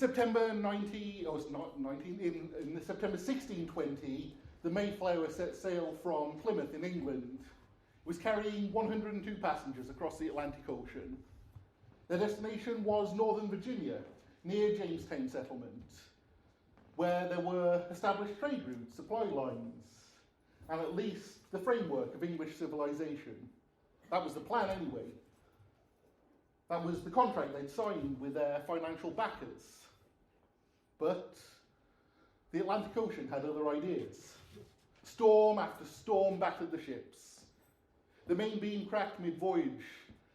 In September 1620, the Mayflower set sail from Plymouth in England. It was carrying 102 passengers across the Atlantic Ocean. Their destination was Northern Virginia, near Jamestown settlement, where there were established trade routes, supply lines, and at least the framework of English civilization. That was the plan anyway. That was the contract they'd signed with their financial backers. But the Atlantic Ocean had other ideas. Storm after storm battered the ships. The main beam cracked mid-voyage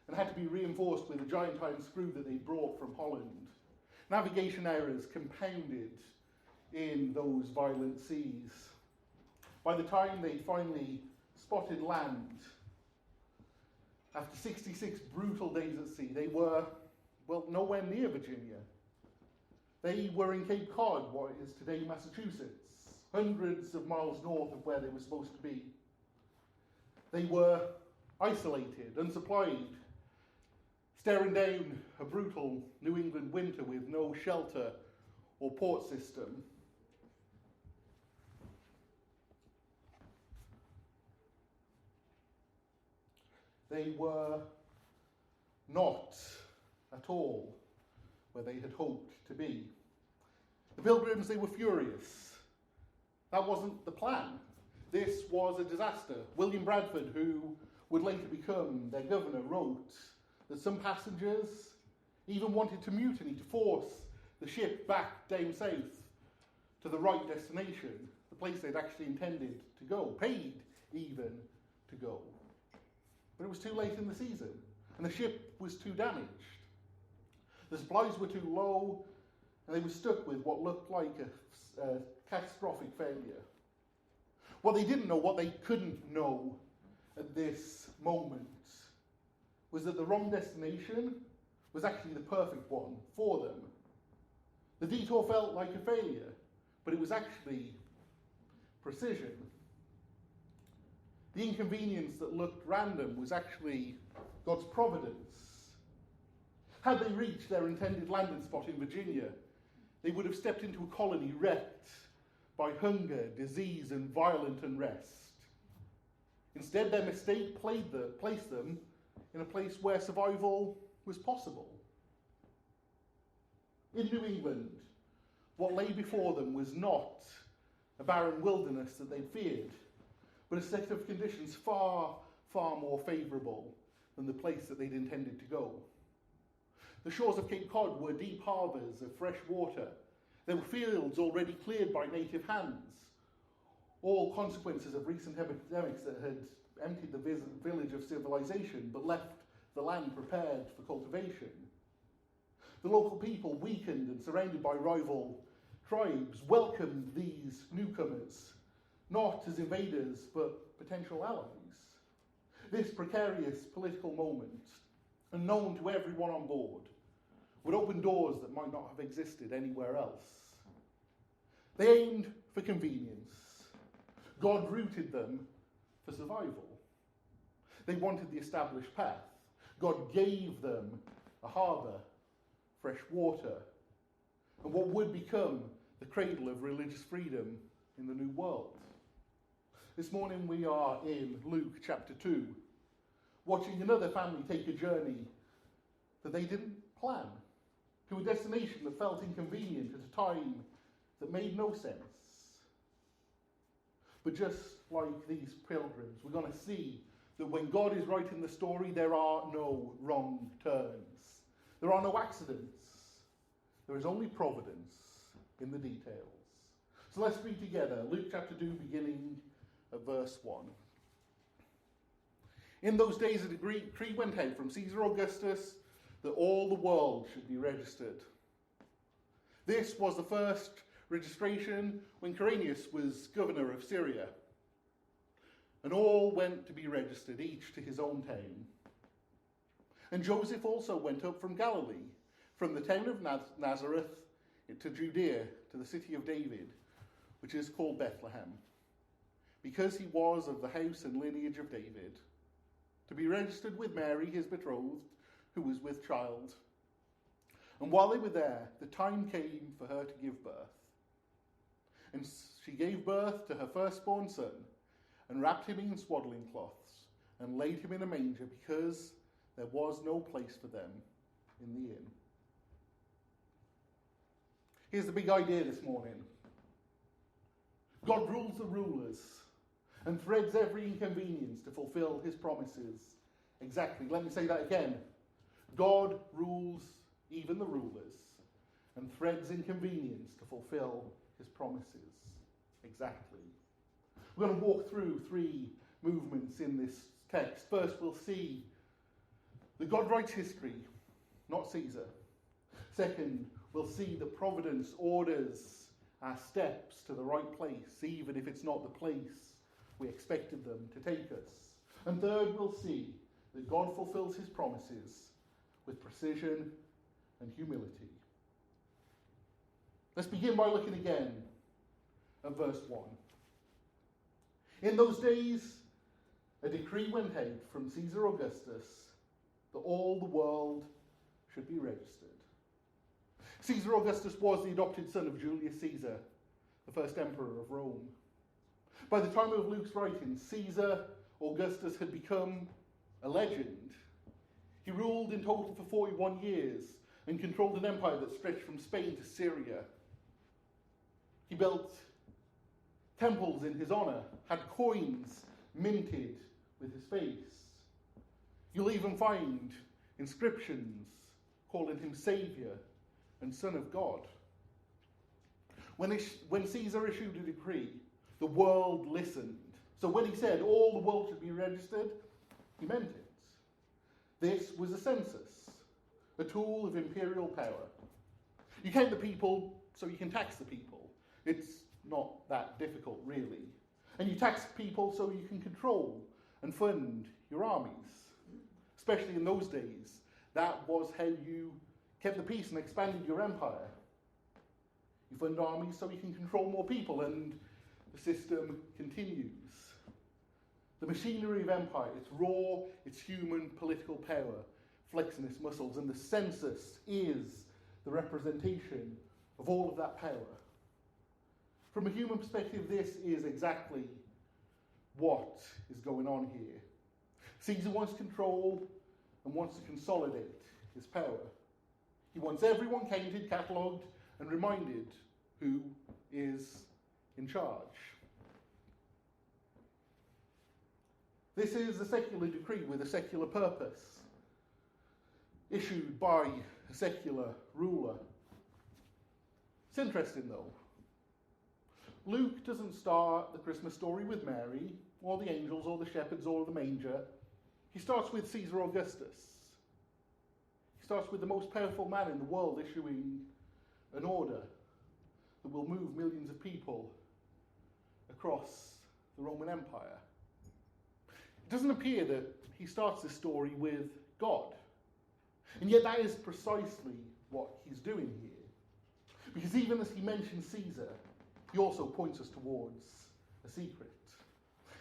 and had to be reinforced with a giant iron screw that they brought from Holland. Navigation errors compounded in those violent seas. By the time they finally spotted land, after 66 brutal days at sea, they were, nowhere near Virginia. They were in Cape Cod, what is today Massachusetts, hundreds of miles north of where they were supposed to be. They were isolated, unsupplied, staring down a brutal New England winter with no shelter or port system. They were not at all where they had hoped to be. The Pilgrims, they were furious. That wasn't the plan. This was a disaster. William Bradford, who would later become their governor, wrote that some passengers even wanted to mutiny to force the ship back down south to the right destination, the place they'd actually intended to go, paid even to go. But it was too late in the season, and the ship was too damaged. The supplies were too low, and they were stuck with what looked like a catastrophic failure. What they didn't know, what they couldn't know at this moment, was that the wrong destination was actually the perfect one for them. The detour felt like a failure, but it was actually precision. The inconvenience that looked random was actually God's providence. Had they reached their intended landing spot in Virginia, they would have stepped into a colony wrecked by hunger, disease, and violent unrest. Instead, their mistake placed them in a place where survival was possible. In New England, what lay before them was not a barren wilderness that they'd feared, but a set of conditions far, far more favourable than the place that they'd intended to go. The shores of Cape Cod were deep harbours of fresh water. There were fields already cleared by native hands, all consequences of recent epidemics that had emptied the village of civilization but left the land prepared for cultivation. The local people, weakened and surrounded by rival tribes, welcomed these newcomers, not as invaders but potential allies. This precarious political moment, unknown to everyone on board, would open doors that might not have existed anywhere else. They aimed for convenience. God rooted them for survival. They wanted the established path. God gave them a harbour, fresh water, and what would become the cradle of religious freedom in the New World. This morning we are in Luke chapter 2, watching another family take a journey that they didn't plan, to a destination that felt inconvenient at a time that made no sense. But just like these pilgrims, we're going to see that when God is writing the story, there are no wrong turns. There are no accidents. There is only providence in the details. So let's read together Luke chapter 2, beginning at verse 1. In those days a decree went out from Caesar Augustus that all the world should be registered. This was the first registration when Quirinius was governor of Syria. And all went to be registered, each to his own town. And Joseph also went up from Galilee, from the town of Nazareth to Judea, to the city of David, which is called Bethlehem, because he was of the house and lineage of David, to be registered with Mary, his betrothed, who was with child. And while they were there, the time came for her to give birth. And she gave birth to her firstborn son, and wrapped him in swaddling cloths, and laid him in a manger, because there was no place for them in the inn. Here's the big idea this morning. God rules the rulers and threads every inconvenience to fulfill his promises. Exactly. Let me say that again. God rules even the rulers and threads inconvenience to fulfill his promises. Exactly. We're going to walk through three movements in this text. First, we'll see that God writes history, not Caesar. Second, we'll see that Providence orders our steps to the right place, even if it's not the place we expected them to take us. And third, we'll see that God fulfills his promises with precision and humility. Let's begin by looking again at verse 1. In those days, a decree went out from Caesar Augustus that all the world should be registered. Caesar Augustus was the adopted son of Julius Caesar, the first emperor of Rome. By the time of Luke's writing, Caesar Augustus had become a legend. He ruled in total for 41 years and controlled an empire that stretched from Spain to Syria. He built temples in his honor, had coins minted with his face. You'll even find inscriptions calling him Saviour and Son of God. When Caesar issued a decree, the world listened. So when he said all the world should be registered, he meant it. This was a census, a tool of imperial power. You count the people so you can tax the people. It's not that difficult, really. And you tax people so you can control and fund your armies. Especially in those days, that was how you kept the peace and expanded your empire. You fund armies so you can control more people, and the system continues. The machinery of empire, it's raw, it's human political power, flexing its muscles, and the census is the representation of all of that power. From a human perspective, this is exactly what is going on here. Caesar wants control and wants to consolidate his power. He wants everyone counted, catalogued, and reminded who is in charge. This is a secular decree with a secular purpose, issued by a secular ruler. It's interesting, though. Luke doesn't start the Christmas story with Mary, or the angels, or the shepherds, or the manger. He starts with Caesar Augustus. He starts with the most powerful man in the world issuing an order that will move millions of people across the Roman Empire. It doesn't appear that he starts this story with God. And yet that is precisely what he's doing here. Because even as he mentions Caesar, he also points us towards a secret.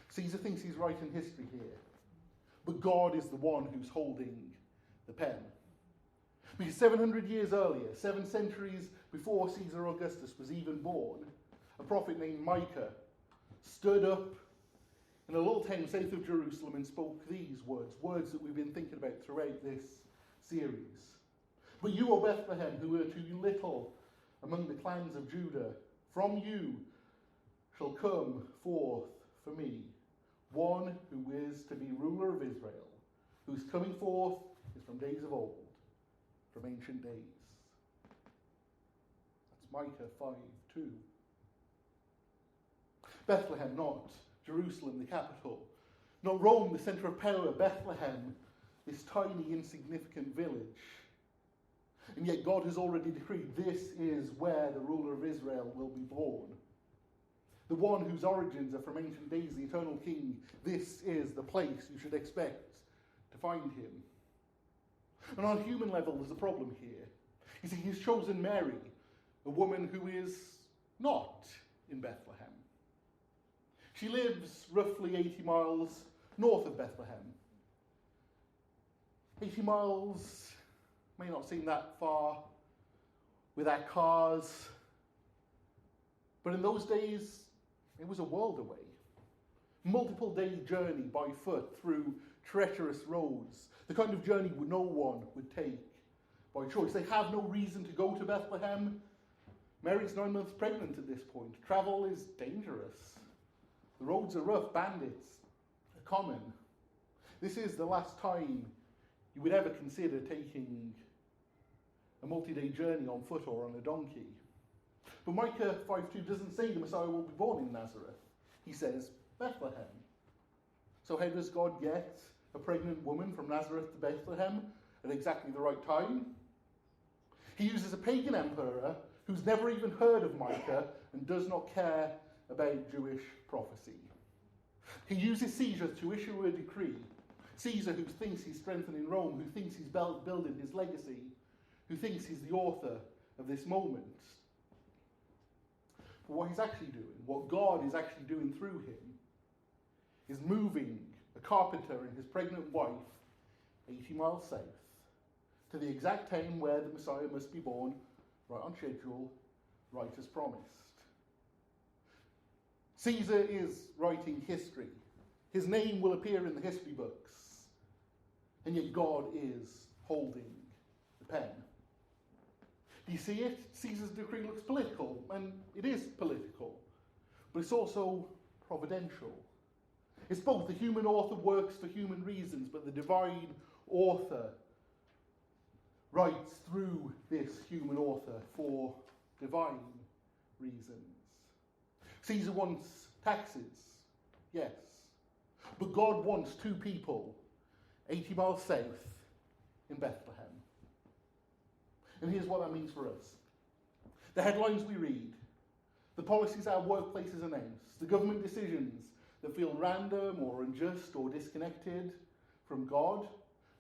Caesar thinks he's writing history here, but God is the one who's holding the pen. Because 700 years earlier, 7 centuries before Caesar Augustus was even born, a prophet named Micah stood up in a little town south of Jerusalem and spoke these words that we've been thinking about throughout this series. But you, O Bethlehem, who are too little among the clans of Judah, from you shall come forth for me one who is to be ruler of Israel, whose coming forth is from days of old, from ancient days. That's Micah 5:2. Bethlehem, not Jerusalem, the capital. Not Rome, the centre of power. Bethlehem, this tiny, insignificant village. And yet God has already decreed this is where the ruler of Israel will be born. The one whose origins are from ancient days, the eternal king. This is the place you should expect to find him. And on a human level, there's a problem here. You see, he's chosen Mary, a woman who is not in Bethlehem. She lives roughly 80 miles north of Bethlehem. 80 miles may not seem that far with our cars. But in those days, it was a world away. Multiple day journey by foot through treacherous roads, the kind of journey no one would take by choice. They have no reason to go to Bethlehem. Mary's 9 months pregnant at this point. Travel is dangerous. The roads are rough. Bandits are common. This is the last time you would ever consider taking a multi-day journey on foot or on a donkey. But Micah 5:2 doesn't say the Messiah will be born in Nazareth. He says Bethlehem. So how does God get a pregnant woman from Nazareth to Bethlehem at exactly the right time? He uses a pagan emperor who's never even heard of Micah and does not care about Jewish prophecy. He uses Caesar to issue a decree. Caesar, who thinks he's strengthening Rome, who thinks he's building his legacy, who thinks he's the author of this moment. But what he's actually doing, what God is actually doing through him, is moving a carpenter and his pregnant wife 80 miles south to the exact time where the Messiah must be born, right on schedule, right as promised. Caesar is writing history. His name will appear in the history books. And yet God is holding the pen. Do you see it? Caesar's decree looks political, and it is political. But it's also providential. It's both. The human author works for human reasons, but the divine author writes through this human author for divine reasons. Caesar wants taxes, yes. But God wants two people 80 miles south in Bethlehem. And here's what that means for us. The headlines we read, the policies our workplaces announce, the government decisions that feel random or unjust or disconnected from God,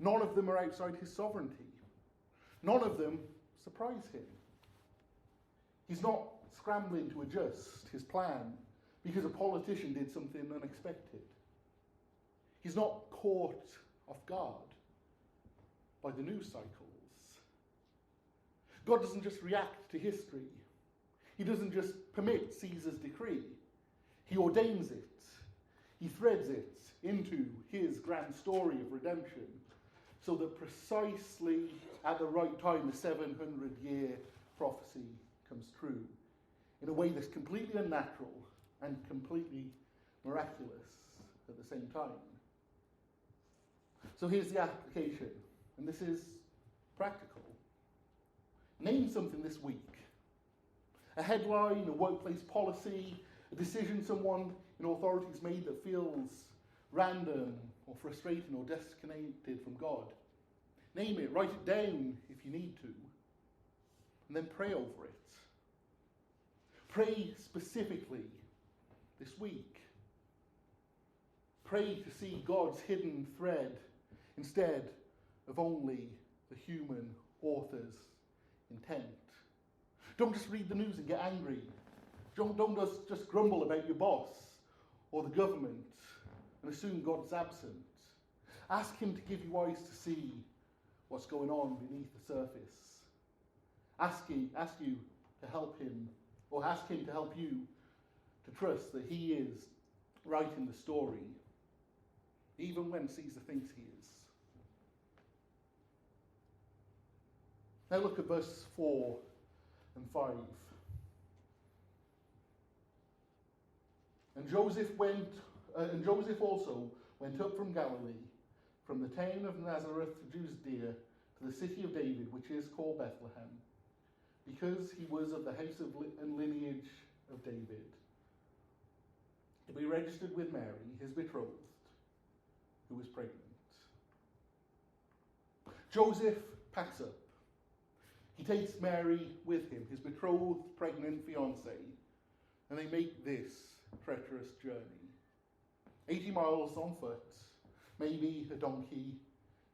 none of them are outside his sovereignty. None of them surprise him. He's not scrambling to adjust his plan because a politician did something unexpected. He's not caught off guard by the news cycles. God doesn't just react to history. He doesn't just permit Caesar's decree. He ordains it. He threads it into his grand story of redemption so that precisely at the right time the 700-year prophecy comes true in a way that's completely unnatural and completely miraculous at the same time. So here's the application, and this is practical. Name something this week. A headline, a workplace policy, a decision someone in authority's made that feels random or frustrating or disconnected from God. Name it, write it down if you need to, and then pray over it. Pray specifically this week. Pray to see God's hidden thread instead of only the human author's intent. Don't just read the news and get angry. Don't just grumble about your boss or the government and assume God's absent. Ask him to give you eyes to see what's going on beneath the surface. Ask you to help him, or ask him to help you to trust that he is writing the story, even when Caesar thinks he is. Now look at verse 4 and 5. And Joseph also went up from Galilee, from the town of Nazareth to Judea, to the city of David, which is called Bethlehem, because he was of the house and lineage of David, to be registered with Mary, his betrothed, who was pregnant. Joseph packs up. He takes Mary with him, his betrothed, pregnant fiancée, and they make this treacherous journey. 80 miles on foot, maybe a donkey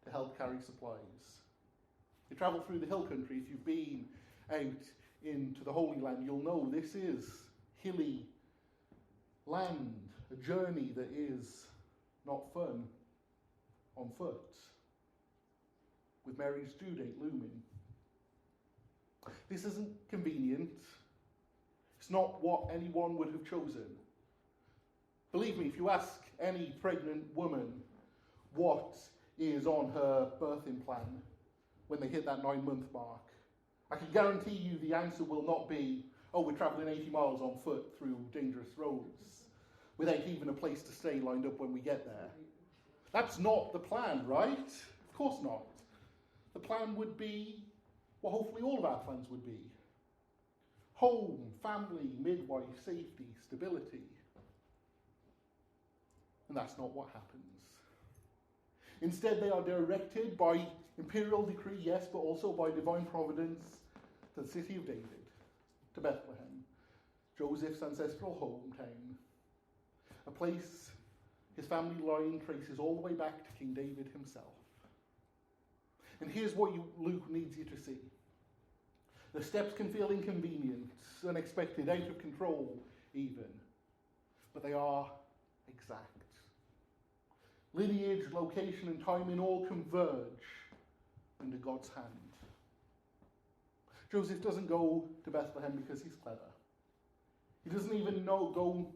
to help carry supplies. They travel through the hill country. If you've been out into the Holy Land, you'll know this is hilly land, a journey that is not fun on foot, with Mary's due date looming. This isn't convenient. It's not what anyone would have chosen. Believe me, if you ask any pregnant woman what is on her birthing plan when they hit that 9-month mark, I can guarantee you the answer will not be, oh, we're travelling 80 miles on foot through dangerous roads without even a place to stay lined up when we get there. That's not the plan, right? Of course not. The plan would be what hopefully all of our plans would be. Home, family, midwife, safety, stability. And that's not what happens. Instead, they are directed by imperial decree, yes, but also by divine providence to the city of David, to Bethlehem, Joseph's ancestral hometown, a place his family line traces all the way back to King David himself. And here's what Luke needs you to see. The steps can feel inconvenient, unexpected, out of control even, but they are exact. Lineage, location, and timing all converge under God's hand. Joseph doesn't go to Bethlehem because he's clever. He doesn't even go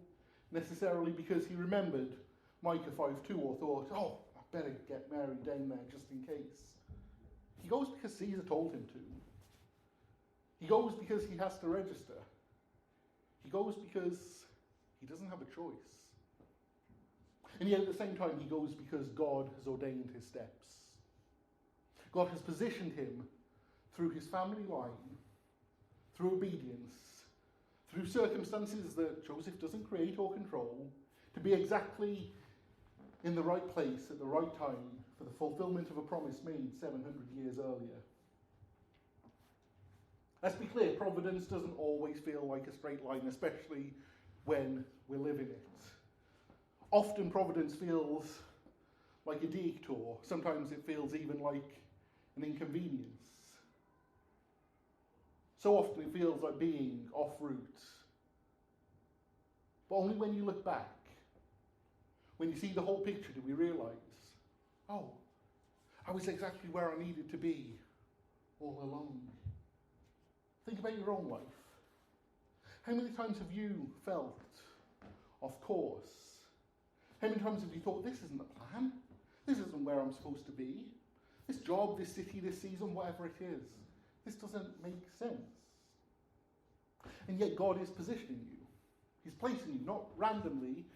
necessarily because he remembered Micah 5:2 or thought, oh, I better get Mary down there just in case. He goes because Caesar told him to. He goes because he has to register. He goes because he doesn't have a choice. And yet at the same time, he goes because God has ordained his steps. God has positioned him through his family line, through obedience, through circumstances that Joseph doesn't create or control, to be exactly in the right place at the right time for the fulfillment of a promise made 700 years earlier. Let's be clear, providence doesn't always feel like a straight line, especially when we're living it. Often providence feels like a detour. Sometimes it feels even like an inconvenience. So often it feels like being off route. But only when you look back, when you see the whole picture, do we realise, oh, I was exactly where I needed to be all along. Think about your own life. How many times have you felt off course? How many times have you thought, this isn't the plan? This isn't where I'm supposed to be. This job, this city, this season, whatever it is. This doesn't make sense. And yet God is positioning you. He's placing you, not randomly,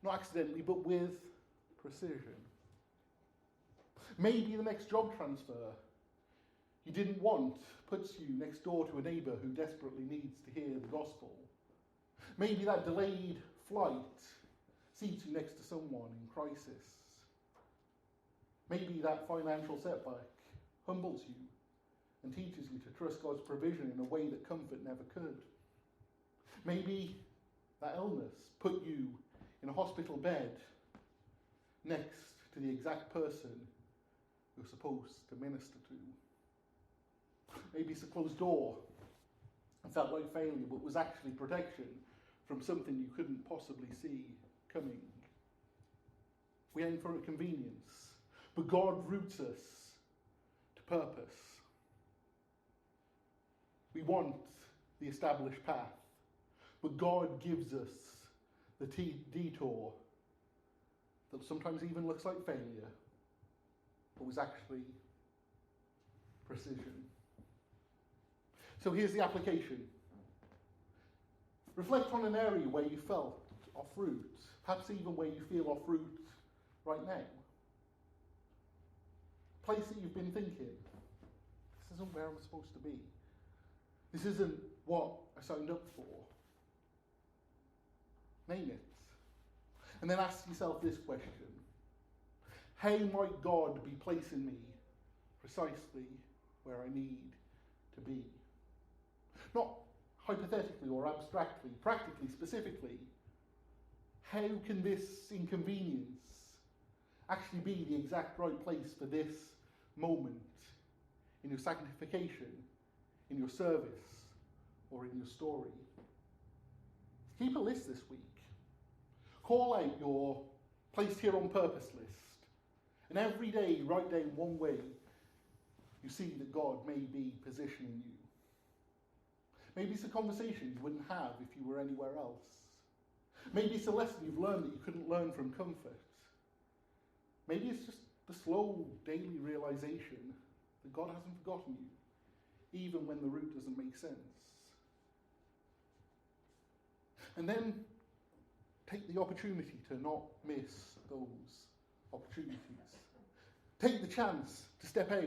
not accidentally, but with precision. Maybe the next job transfer you didn't want puts you next door to a neighbour who desperately needs to hear the gospel. Maybe that delayed flight seats you next to someone in crisis. Maybe that financial setback humbles you and teaches you to trust God's provision in a way that comfort never could. Maybe that illness put you in a hospital bed next to the exact person you're supposed to minister to. Maybe it's a closed door and felt like failure, but was actually protection from something you couldn't possibly see coming. We aim for a convenience, but God roots us to purpose. We want the established path, but God gives us the detour that sometimes even looks like failure, but was actually precision. So here's the application. Reflect on an area where you felt off route, perhaps even where you feel off route right now. Place that you've been thinking, this isn't where I'm supposed to be. This isn't what I signed up for. Name it. And then ask yourself this question. How might God be placing me precisely where I need to be? Not hypothetically or abstractly, practically, specifically. How can this inconvenience actually be the exact right place for this moment in your sanctification, in your service, or in your story? Keep a list this week. Call out your placed here on purpose list. And every day write down one way you see that God may be positioning you. Maybe it's a conversation you wouldn't have if you were anywhere else. Maybe it's a lesson you've learned that you couldn't learn from comfort. Maybe it's just the slow daily realization that God hasn't forgotten you, even when the route doesn't make sense. And then take the opportunity to not miss those opportunities. Take the chance to step out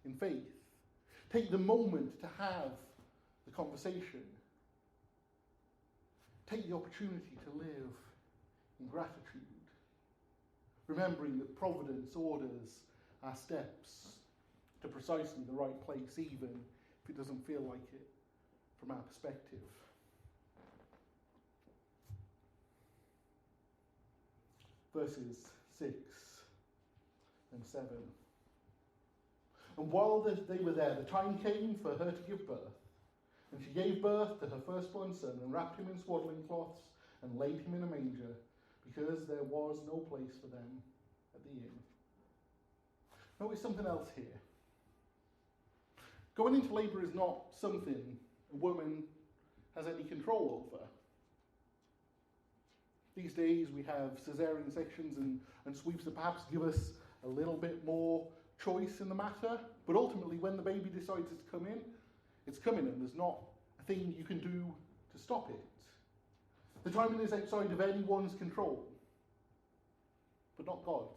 in faith. Take the moment to have the conversation. Take the opportunity to live in gratitude, remembering that Providence orders our steps to precisely the right place, even if it doesn't feel like it from our perspective. Verses 6 and 7. And while they were there, the time came for her to give birth. And she gave birth to her firstborn son and wrapped him in swaddling cloths and laid him in a manger, because there was no place for them at the inn. Notice something else here. Going into labour is not something a woman has any control over. These days we have caesarean sections and sweeps that perhaps give us a little bit more choice in the matter, but ultimately when the baby decides it's coming and there's not a thing you can do to stop it. The timing is outside of anyone's control, but not God's.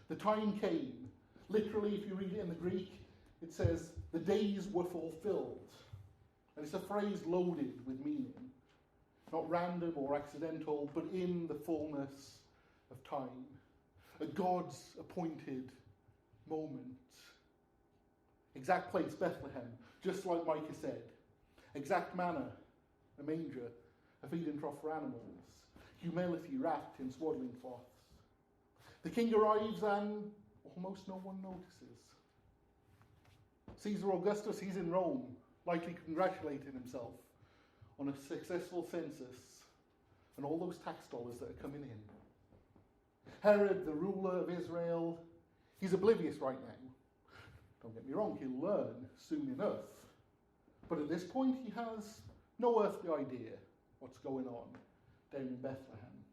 The time came. Literally, if you read it in the Greek, it says, the days were fulfilled. And it's a phrase loaded with meaning. Not random or accidental, but in the fullness of time. A God's appointed moment. Exact place, Bethlehem, just like Micah said. Exact manner, a manger, a feeding trough for animals. Humility wrapped in swaddling cloths. The king arrives and almost no one notices. Caesar Augustus, he's in Rome, likely congratulating himself on a successful census and all those tax dollars that are coming in. Herod, the ruler of Israel, he's oblivious right now. Don't get me wrong, he'll learn soon enough. But at this point, he has no earthly idea what's going on down in Bethlehem.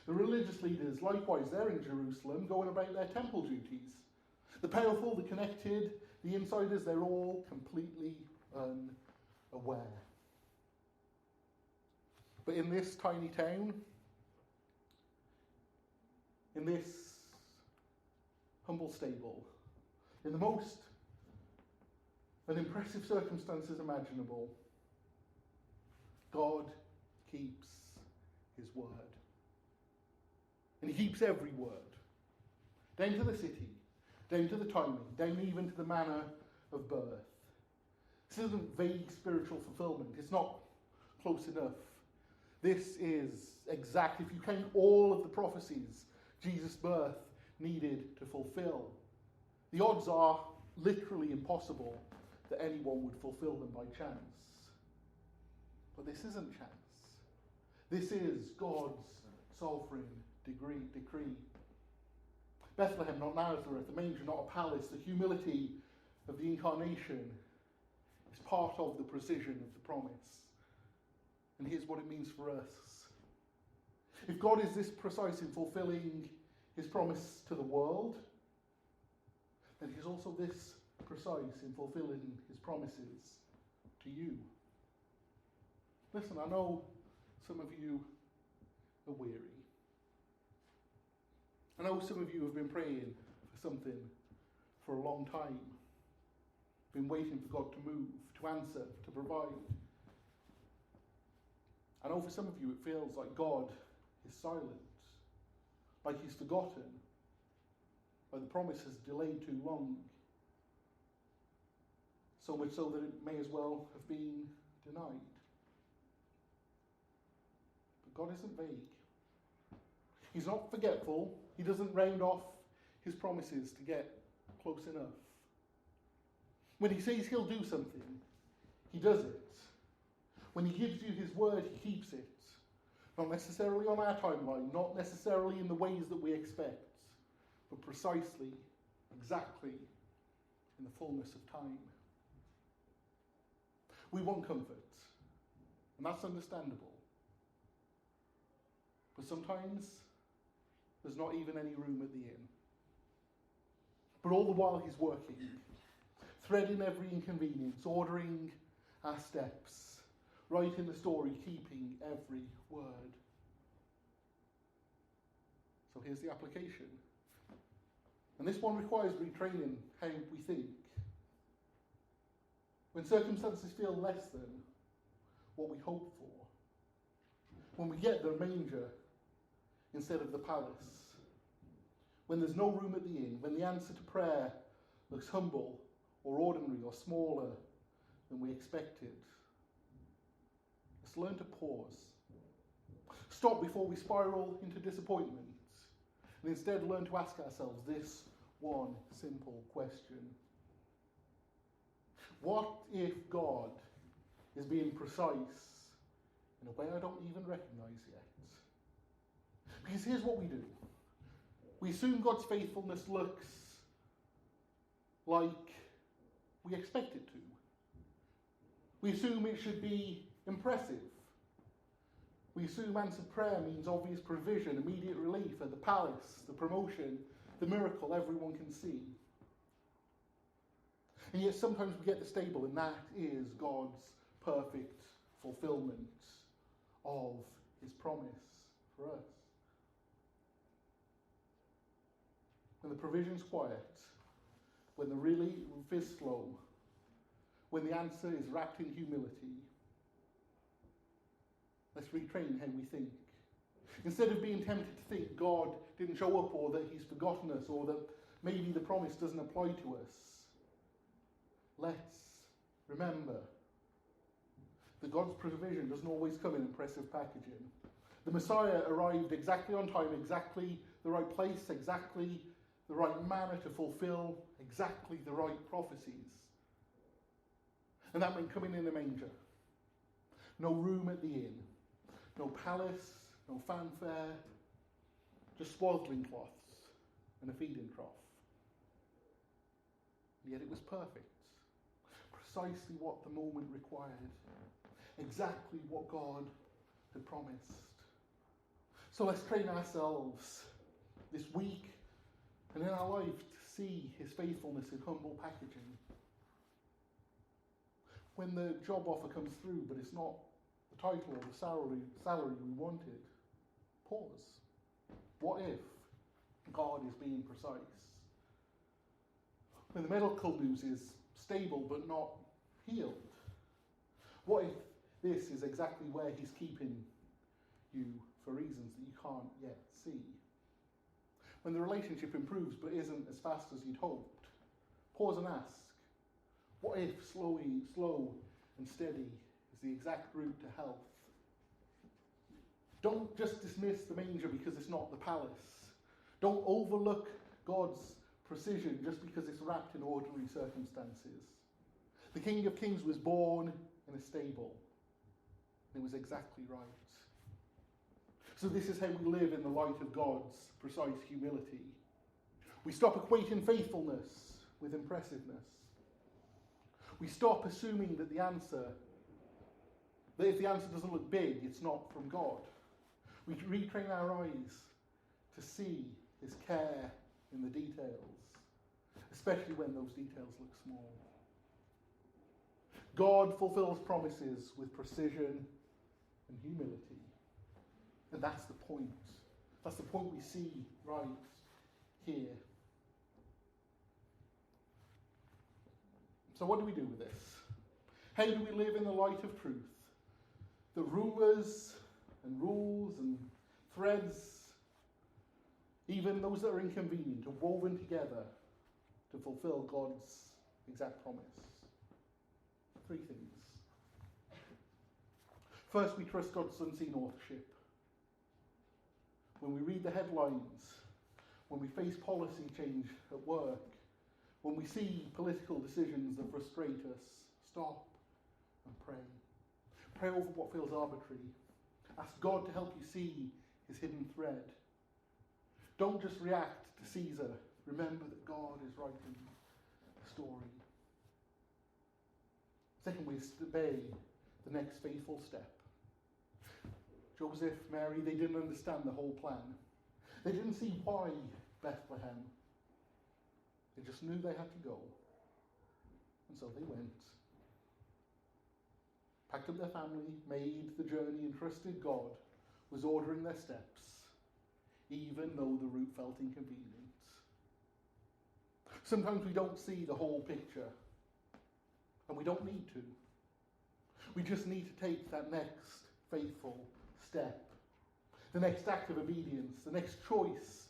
The religious leaders, likewise, they're in Jerusalem, going about their temple duties. The powerful, the connected, the insiders, they're all completely unaware. But in this tiny town, in this humble stable, in the most unimpressive circumstances imaginable, God keeps his word. And he keeps every word. Down to the city, down to the timing, down even to the manner of birth. This isn't vague spiritual fulfillment. It's not close enough. This is exact. If you count all of the prophecies Jesus' birth needed to fulfill, the odds are literally impossible that anyone would fulfill them by chance. But this isn't chance. This is God's sovereign decree. Bethlehem, not Nazareth, the manger, not a palace. The humility of the incarnation is part of the precision of the promise. And here's what it means for us. If God is this precise in fulfilling his promise to the world, then he's also this precise in fulfilling his promises to you. Listen, I know some of you are weary. I know some of you have been praying for something for a long time. Been waiting for God to move, to answer, to provide. I know for some of you it feels like God is silent, like he's forgotten, like the promise has delayed too long. So much so that it may as well have been denied. But God isn't vague. He's not forgetful. He doesn't round off his promises to get close enough. When he says he'll do something, he does it. When he gives you his word, he keeps it. Not necessarily on our timeline, not necessarily in the ways that we expect, but precisely, exactly, in the fullness of time. We want comfort, and that's understandable. But sometimes there's not even any room at the inn. But all the while he's working, threading every inconvenience, ordering our steps, writing the story, keeping every word. So here's the application. And this one requires retraining how we think. When circumstances feel less than what we hope for, when we get the manger instead of the palace, when there's no room at the inn, when the answer to prayer looks humble or ordinary or smaller than we expected, let's learn to pause. Stop before we spiral into disappointment, and instead learn to ask ourselves this one simple question. What if God is being precise in a way I don't even recognize yet? Because here's what we do. We assume God's faithfulness looks like we expect it to. We assume it should be impressive. We assume answered prayer means obvious provision, immediate relief at the palace, the promotion, the miracle everyone can see. And yet sometimes we get the stable, and that is God's perfect fulfillment of his promise for us. When the provision's quiet, when the relief is slow, when the answer is wrapped in humility, let's retrain how we think. Instead of being tempted to think God didn't show up, or that he's forgotten us, or that maybe the promise doesn't apply to us, let's remember that God's provision doesn't always come in impressive packaging. The Messiah arrived exactly on time, exactly the right place, exactly the right manner to fulfill exactly the right prophecies. And that meant coming in a manger. No room at the inn. No palace, no fanfare, just swaddling cloths and a feeding trough. And yet it was perfect. Precisely what the moment required. Exactly what God had promised. So let's train ourselves this week and in our life to see his faithfulness in humble packaging. When the job offer comes through, but it's not the title or the salary we wanted, pause. What if God is being precise? When the medical news is stable but not healed, what if this is exactly where he's keeping you for reasons that you can't yet see? When the relationship improves but isn't as fast as you'd hoped, pause and ask, what if slow and steady is the exact route to health? Don't just dismiss the manger because it's not the palace. Don't overlook God's precision just because it's wrapped in ordinary circumstances. The King of Kings was born in a stable. It was exactly right. So this is how we live in the light of God's precise humility. We stop equating faithfulness with impressiveness. We stop assuming that if the answer doesn't look big, it's not from God. We retrain our eyes to see his care in the details, especially when those details look small. God fulfills promises with precision and humility. And that's the point. That's the point we see right here. So what do we do with this? How do we live in the light of truth? The rulers and rules and threads, even those that are inconvenient, are woven together to fulfill God's exact promise. 3 things. First, we trust God's unseen authorship. When we read the headlines, when we face policy change at work, when we see political decisions that frustrate us, stop and pray. Pray over what feels arbitrary. Ask God to help you see his hidden thread. Don't just react to Caesar. Remember that God is writing the story. Secondly, is to obey the next faithful step. Joseph, Mary, they didn't understand the whole plan. They didn't see why Bethlehem. They just knew they had to go. And so they went. Packed up their family, made the journey, and trusted God was ordering their steps, even though the route felt inconvenient. Sometimes we don't see the whole picture, and we don't need to. We just need to take that next faithful step, the next act of obedience, the next choice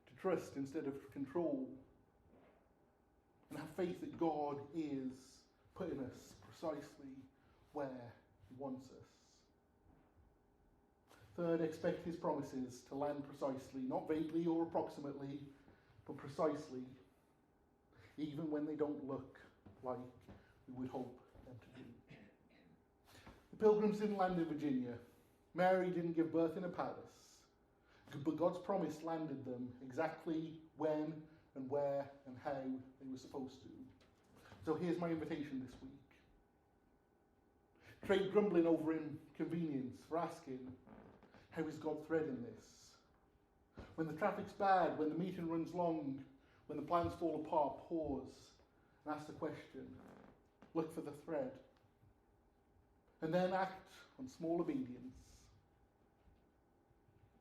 to trust instead of control, and have faith that God is putting us precisely where he wants us. Third, expect his promises to land precisely, not vaguely or approximately, but precisely, even when they don't look like we would hope them to do. The Pilgrims didn't land in Virginia. Mary didn't give birth in a palace. But God's promise landed them exactly when and where and how they were supposed to. So here's my invitation this week. Trade grumbling over inconvenience for asking, how is God threading this? When the traffic's bad, when the meeting runs long, when the plans fall apart, pause and ask the question. Look for the thread. And then act on small obedience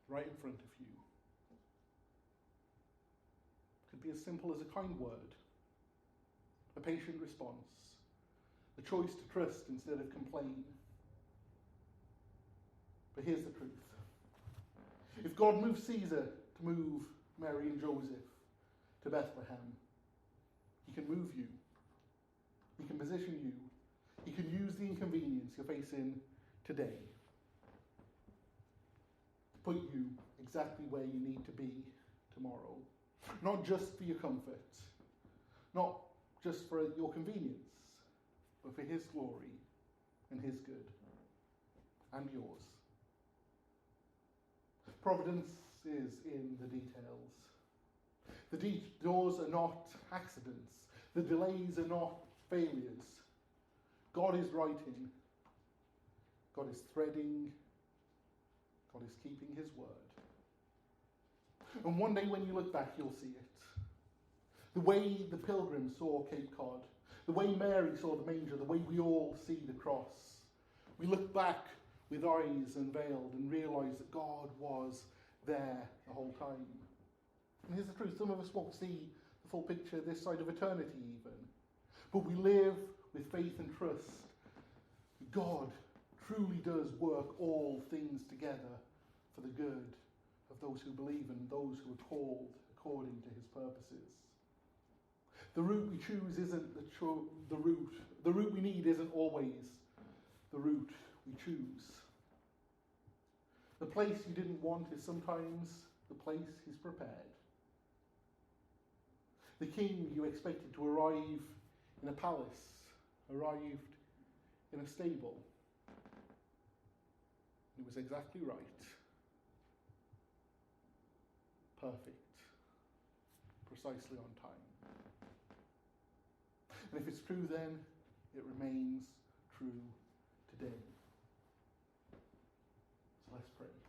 right in front of you. It could be as simple as a kind word, a patient response, a choice to trust instead of complain. But here's the truth. If God moved Caesar to move Mary and Joseph to Bethlehem, he can move you. He can position you. He can use the inconvenience you're facing today to put you exactly where you need to be tomorrow. Not just for your comfort, not just for your convenience, but for his glory and his good and yours. Providence is in the details. The detours are not accidents. The delays are not failures. God is writing. God is threading. God is keeping his word. And one day when you look back, you'll see it. The way the pilgrims saw Cape Cod, the way Mary saw the manger, the way we all see the cross. We look back with eyes unveiled and realize that God was there the whole time. And here's the truth, some of us won't see the full picture this side of eternity even. But we live with faith and trust. God truly does work all things together for the good of those who believe and those who are called according to his purposes. The route we choose isn't the route. The route we need isn't always the route we choose. The place you didn't want is sometimes the place he's prepared. The king you expected to arrive in a palace arrived in a stable. It was exactly right. Perfect. Precisely on time. And if it's true then, it remains true today. So let's pray.